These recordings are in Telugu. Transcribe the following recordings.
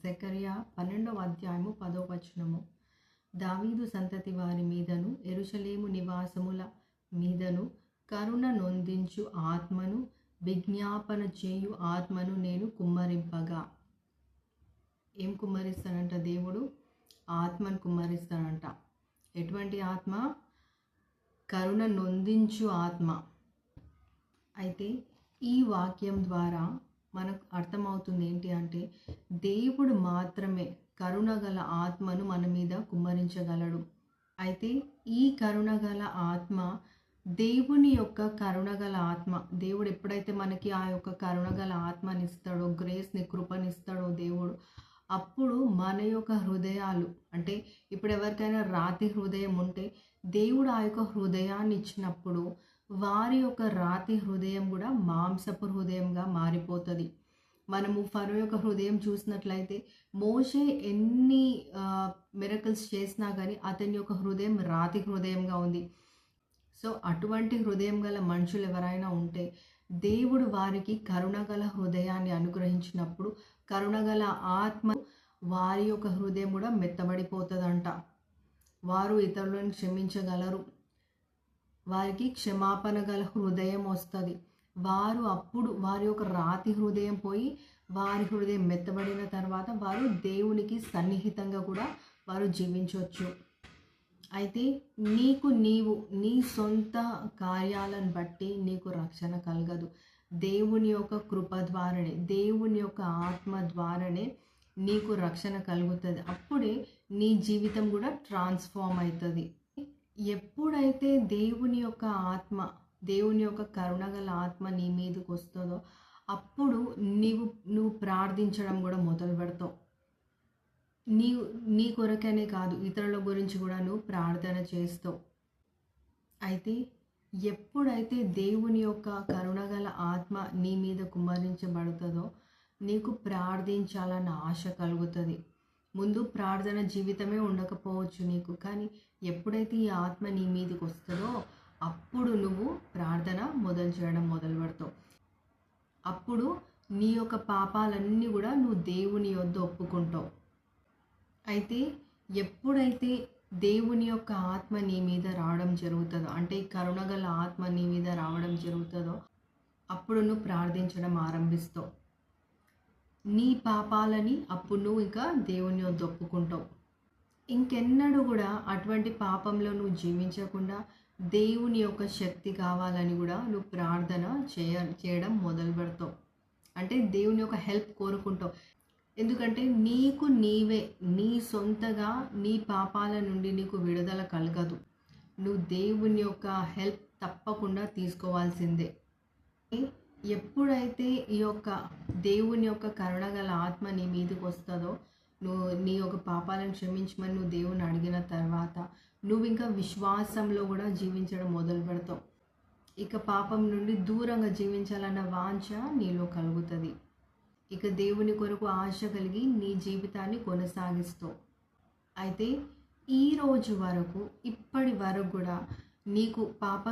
జకర్యా 12వ అధ్యాయము 10వ వచనము. దావీదు సంతతి వారి మీదను యెరూషలేము నివాసముల మీదను కరుణ నొందించు ఆత్మను విజ్ఞాపన చేయు ఆత్మను నేను కుమ్మరింపగా. ఏం కుమ్మరిస్తానంట దేవుడు? ఆత్మను కుమ్మరిస్తానంట. ఎటువంటి ఆత్మ? కరుణ నొందించు ఆత్మ. అయితే ఈ వాక్యం ద్వారా మనకు అర్థమవుతుంది ఏంటి అంటే, దేవుడు మాత్రమే కరుణగల ఆత్మను మన మీద కుమ్మరించగలడు. అయితే ఈ కరుణగల ఆత్మ దేవుని యొక్క కరుణగల ఆత్మ. దేవుడు ఎప్పుడైతే మనకి ఆ యొక్క కరుణగల ఆత్మనిస్తాడో, గ్రేస్ని, కృపనిస్తాడో దేవుడు, అప్పుడు మన యొక్క హృదయాలు, అంటే ఇప్పుడు ఎవరికైనా రాతి హృదయం ఉంటే దేవుడు ఆ యొక్క హృదయాన్ని ఇచ్చినప్పుడు వారి యొక్క రాతి హృదయం కూడా మాంసపు హృదయంగా మారిపోతుంది. మనము ఫరో యొక్క హృదయం చూసినట్లయితే మోషే ఎన్ని మిరకల్స్ చేసినా కానీ అతని యొక్క హృదయం రాతి హృదయంగా ఉంది. సో అటువంటి హృదయం గల మనుషులు ఎవరైనా ఉంటే దేవుడు వారికి కరుణగల హృదయాన్ని అనుగ్రహించినప్పుడు కరుణగల ఆత్మ వారి యొక్క హృదయం కూడా మెత్తబడిపోతుందంట. వారు ఇతరులను క్షమించగలరు. వారికి క్షమాపణ గల హృదయం వస్తుంది. వారు అప్పుడు వారి యొక్క రాతి హృదయం పోయి వారి హృదయం మెత్తబడిన తర్వాత వారు దేవునికి సన్నిహితంగా కూడా వారు జీవించవచ్చు. అయితే నీవు నీ సొంత కార్యాలను బట్టి నీకు రక్షణ కలగదు. దేవుని యొక్క కృప ద్వారానే, దేవుని యొక్క ఆత్మ ద్వారానే నీకు రక్షణ కలుగుతుంది. అప్పుడే నీ జీవితం కూడా ట్రాన్స్ఫార్మ్ అవుతుంది. ఎప్పుడైతే దేవుని యొక్క ఆత్మ, దేవుని యొక్క కరుణగల ఆత్మ నీ మీదకి వస్తుందో అప్పుడు నువ్వు ప్రార్థించడం కూడా మొదలు పెడతావు. నీ కొరకనే కాదు, ఇతరుల గురించి కూడా నువ్వు ప్రార్థన చేస్తావు. అయితే ఎప్పుడైతే దేవుని యొక్క కరుణగల ఆత్మ నీ మీద కుమ్మరించబడుతుందో నీకు ప్రార్థించాలన్న ఆశ కలుగుతుంది. ముందు ప్రార్థన జీవితమే ఉండకపోవచ్చు నీకు, కానీ ఎప్పుడైతే ఈ ఆత్మ నీ మీదకి వస్తుందో అప్పుడు నువ్వు ప్రార్థన చేయడం మొదలు పెడతావు. అప్పుడు నీ యొక్క పాపాలన్నీ కూడా నువ్వు దేవుని యొద్ద ఒప్పుకుంటావు. అయితే ఎప్పుడైతే దేవుని యొక్క ఆత్మ నీ మీద రావడం జరుగుతుందో, అంటే కరుణగల ఆత్మ నీ మీద రావడం జరుగుతుందో అప్పుడు నువ్వు ప్రార్థించడం ఆరంభిస్తావు. నీ పాపాలని అప్పుడు నువ్వు ఇంకా దేవుని యొద్ద ఒప్పుకుంటావు. ఇంకెన్నడూ కూడా అటువంటి పాపంలో నువ్వు జీవించకుండా దేవుని యొక్క శక్తి కావాలని కూడా నువ్వు ప్రార్థన చేయడం మొదలు పెడతావు. అంటే దేవుని యొక్క హెల్ప్ కోరుకుంటావు. ఎందుకంటే నీకు నీవే నీ సొంతగా నీ పాపాల నుండి నీకు విడుదల కలగదు. నువ్వు దేవుని యొక్క హెల్ప్ తప్పకుండా తీసుకోవాల్సిందే. ఎప్పుడైతే ఈ యొక్క దేవుని యొక్క కరుణగల ఆత్మ నీ మీదకి వస్తుందో, నువ్వు నీ యొక్క పాపాలను క్షమించమని నువ్వు దేవుని అడిగిన తర్వాత నువ్వు ఇంకా విశ్వాసంలో కూడా జీవించడం మొదలు పెడతావు. ఇక పాపం నుండి దూరంగా జీవించాలన్న వాంఛ నీలో కలుగుతుంది. ఇక దేవుని కొరకు ఆశ కలిగి నీ జీవితాన్ని కొనసాగిస్తావు. అయితే ఈరోజు వరకు, ఇప్పటి వరకు కూడా నీకు పాప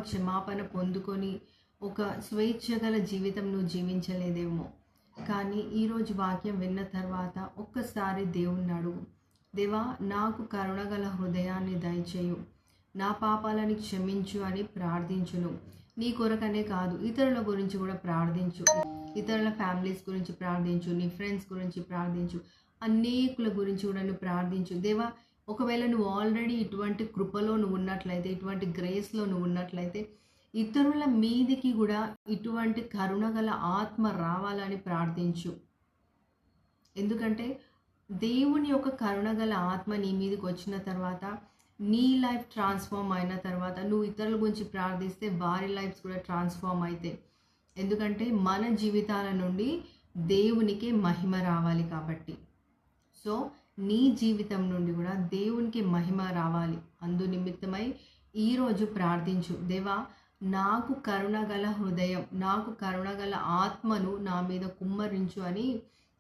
క్షమాపణ పొందుకొని ఒక స్వేచ్ఛ గల జీవితం నువ్వు జీవించలేదేమో. కానీ ఈరోజు వాక్యం విన్న తర్వాత ఒక్కసారి దేవుణ్ణి అడుగు. దేవా, నాకు కరుణగల హృదయాన్ని దయచేయు, నా పాపాలని క్షమించు అని ప్రార్థించును. నీ కొరకనే కాదు, ఇతరుల గురించి కూడా ప్రార్థించు. ఇతరుల ఫ్యామిలీస్ గురించి ప్రార్థించు, నీ ఫ్రెండ్స్ గురించి ప్రార్థించు, అనేకుల గురించి కూడా నువ్వు ప్రార్థించు. దేవా, ఒకవేళ నువ్వు ఆల్రెడీ ఇటువంటి కృపలో నువ్వు ఉన్నట్లయితే, ఇటువంటి గ్రేస్లో నువ్వు ఉన్నట్లయితే ఇతరుల మీదికి కూడా ఇటువంటి కరుణగల ఆత్మ రావాలని ప్రార్థించు. ఎందుకంటే దేవుని యొక్క కరుణగల ఆత్మ నీ మీదకి వచ్చిన తర్వాత నీ లైఫ్ ట్రాన్స్ఫార్మ్ అయిన తర్వాత నువ్వు ఇతరుల గురించి ప్రార్థిస్తే వారి లైఫ్స్ కూడా ట్రాన్స్ఫార్మ్ అవుతాయి. ఎందుకంటే మన జీవితాల నుండి దేవునికి మహిమ రావాలి కాబట్టి. సో నీ జీవితం నుండి కూడా దేవునికి మహిమ రావాలి. అందు నిమిత్తమై ఈరోజు ప్రార్థించు. దేవా, నాకు కరుణగల హృదయం, నాకు కరుణగల ఆత్మను నా మీద కుమ్మరించు అని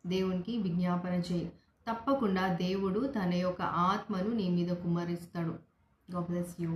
దేవునికి విజ్ఞాపన చేయి. తప్పకుండా దేవుడు తన యొక్క ఆత్మను నీ మీద కుమ్మరిస్తాడు. God bless you.